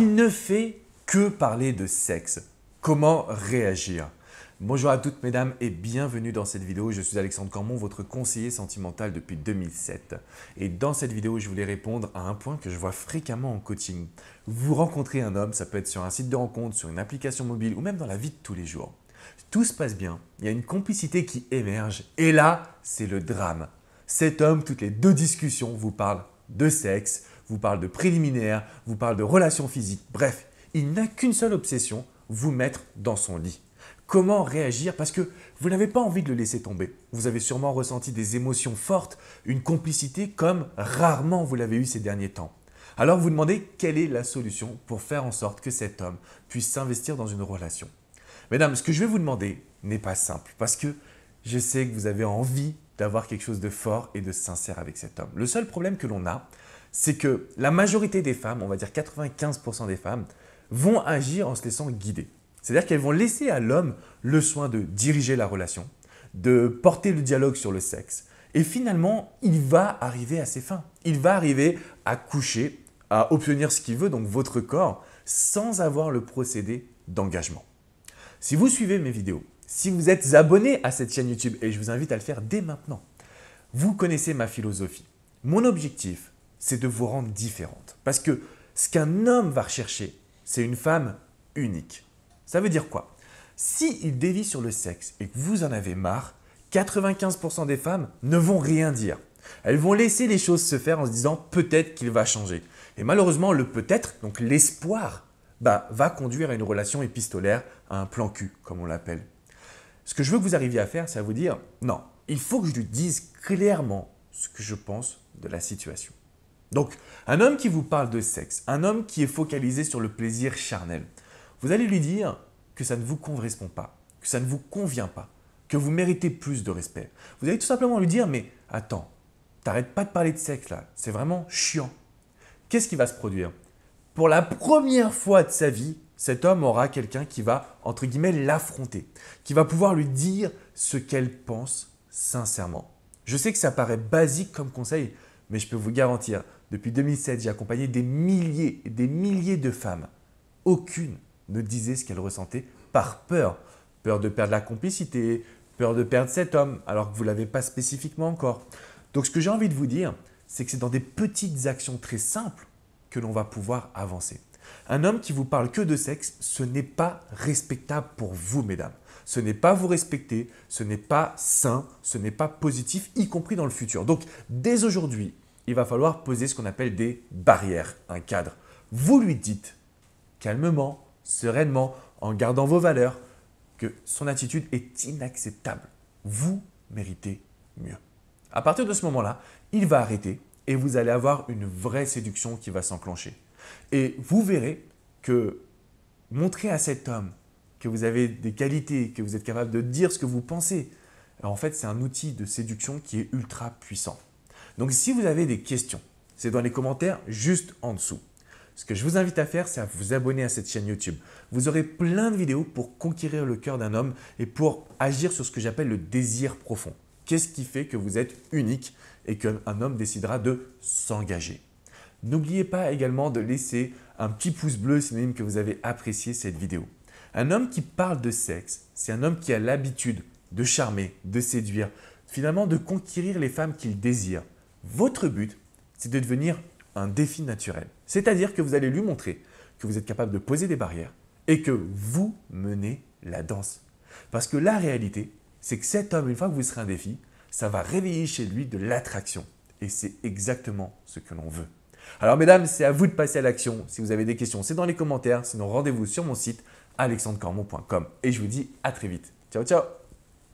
Il ne fait que parler de sexe. Comment réagir? Bonjour à toutes mesdames et bienvenue dans cette vidéo. Je suis Alexandre Cormon, votre conseiller sentimental depuis 2007. Et dans cette vidéo, je voulais répondre à un point que je vois fréquemment en coaching. Vous rencontrez un homme, ça peut être sur un site de rencontre, sur une application mobile ou même dans la vie de tous les jours. Tout se passe bien, il y a une complicité qui émerge et là, c'est le drame. Cet homme, toutes les 2 discussions, vous parle de sexe, vous parle de préliminaires, vous parle de relations physiques. Bref, il n'a qu'une seule obsession, vous mettre dans son lit. Comment réagir? Parce que vous n'avez pas envie de le laisser tomber. Vous avez sûrement ressenti des émotions fortes, une complicité comme rarement vous l'avez eu ces derniers temps. Alors vous demandez quelle est la solution pour faire en sorte que cet homme puisse s'investir dans une relation. Mesdames, ce que je vais vous demander n'est pas simple parce que je sais que vous avez envie d'avoir quelque chose de fort et de sincère avec cet homme. Le seul problème que l'on a, c'est que la majorité des femmes, on va dire 95% des femmes, vont agir en se laissant guider. C'est-à-dire qu'elles vont laisser à l'homme le soin de diriger la relation, de porter le dialogue sur le sexe. Et finalement, il va arriver à ses fins. Il va arriver à coucher, à obtenir ce qu'il veut, donc votre corps, sans avoir le procédé d'engagement. Si vous suivez mes vidéos, si vous êtes abonné à cette chaîne YouTube, et je vous invite à le faire dès maintenant, vous connaissez ma philosophie. Mon objectif, c'est de vous rendre différente. Parce que ce qu'un homme va rechercher, c'est une femme unique. Ça veut dire quoi? S'il dévie sur le sexe et que vous en avez marre, 95% des femmes ne vont rien dire. Elles vont laisser les choses se faire en se disant peut-être qu'il va changer. Et malheureusement, le peut-être, donc l'espoir, va conduire à une relation épistolaire, à un plan cul, comme on l'appelle. Ce que je veux que vous arriviez à faire, c'est à vous dire non, il faut que je lui dise clairement ce que je pense de la situation. Donc, un homme qui vous parle de sexe, un homme qui est focalisé sur le plaisir charnel, vous allez lui dire que ça ne vous correspond pas, que ça ne vous convient pas, que vous méritez plus de respect. Vous allez tout simplement lui dire mais attends, t'arrêtes pas de parler de sexe là, c'est vraiment chiant. Qu'est-ce qui va se produire? Pour la première fois de sa vie, cet homme aura quelqu'un qui va, entre guillemets, l'affronter, qui va pouvoir lui dire ce qu'elle pense sincèrement. Je sais que ça paraît basique comme conseil, mais je peux vous garantir, depuis 2007, j'ai accompagné des milliers et des milliers de femmes. Aucune ne disait ce qu'elle ressentait par peur. Peur de perdre la complicité, peur de perdre cet homme, alors que vous ne l'avez pas spécifiquement encore. Donc ce que j'ai envie de vous dire, c'est que c'est dans des petites actions très simples que l'on va pouvoir avancer. Un homme qui vous parle que de sexe, ce n'est pas respectable pour vous, mesdames. Ce n'est pas vous respecter, ce n'est pas sain, ce n'est pas positif, y compris dans le futur. Donc, dès aujourd'hui, il va falloir poser ce qu'on appelle des barrières, un cadre. Vous lui dites calmement, sereinement, en gardant vos valeurs, que son attitude est inacceptable. Vous méritez mieux. À partir de ce moment-là, il va arrêter et vous allez avoir une vraie séduction qui va s'enclencher. Et vous verrez que montrer à cet homme que vous avez des qualités, que vous êtes capable de dire ce que vous pensez, en fait, c'est un outil de séduction qui est ultra puissant. Donc, si vous avez des questions, c'est dans les commentaires juste en dessous. Ce que je vous invite à faire, c'est à vous abonner à cette chaîne YouTube. Vous aurez plein de vidéos pour conquérir le cœur d'un homme et pour agir sur ce que j'appelle le désir profond. Qu'est-ce qui fait que vous êtes unique et qu'un homme décidera de s'engager? N'oubliez pas également de laisser un petit pouce bleu synonyme que vous avez apprécié cette vidéo. Un homme qui parle de sexe, c'est un homme qui a l'habitude de charmer, de séduire, finalement de conquérir les femmes qu'il désire. Votre but, c'est de devenir un défi naturel. C'est-à-dire que vous allez lui montrer que vous êtes capable de poser des barrières et que vous menez la danse. Parce que la réalité, c'est que cet homme, une fois que vous serez un défi, ça va réveiller chez lui de l'attraction. Et c'est exactement ce que l'on veut. Alors mesdames, c'est à vous de passer à l'action. Si vous avez des questions, c'est dans les commentaires. Sinon, rendez-vous sur mon site alexandrecormon.com. Et je vous dis à très vite. Ciao, ciao!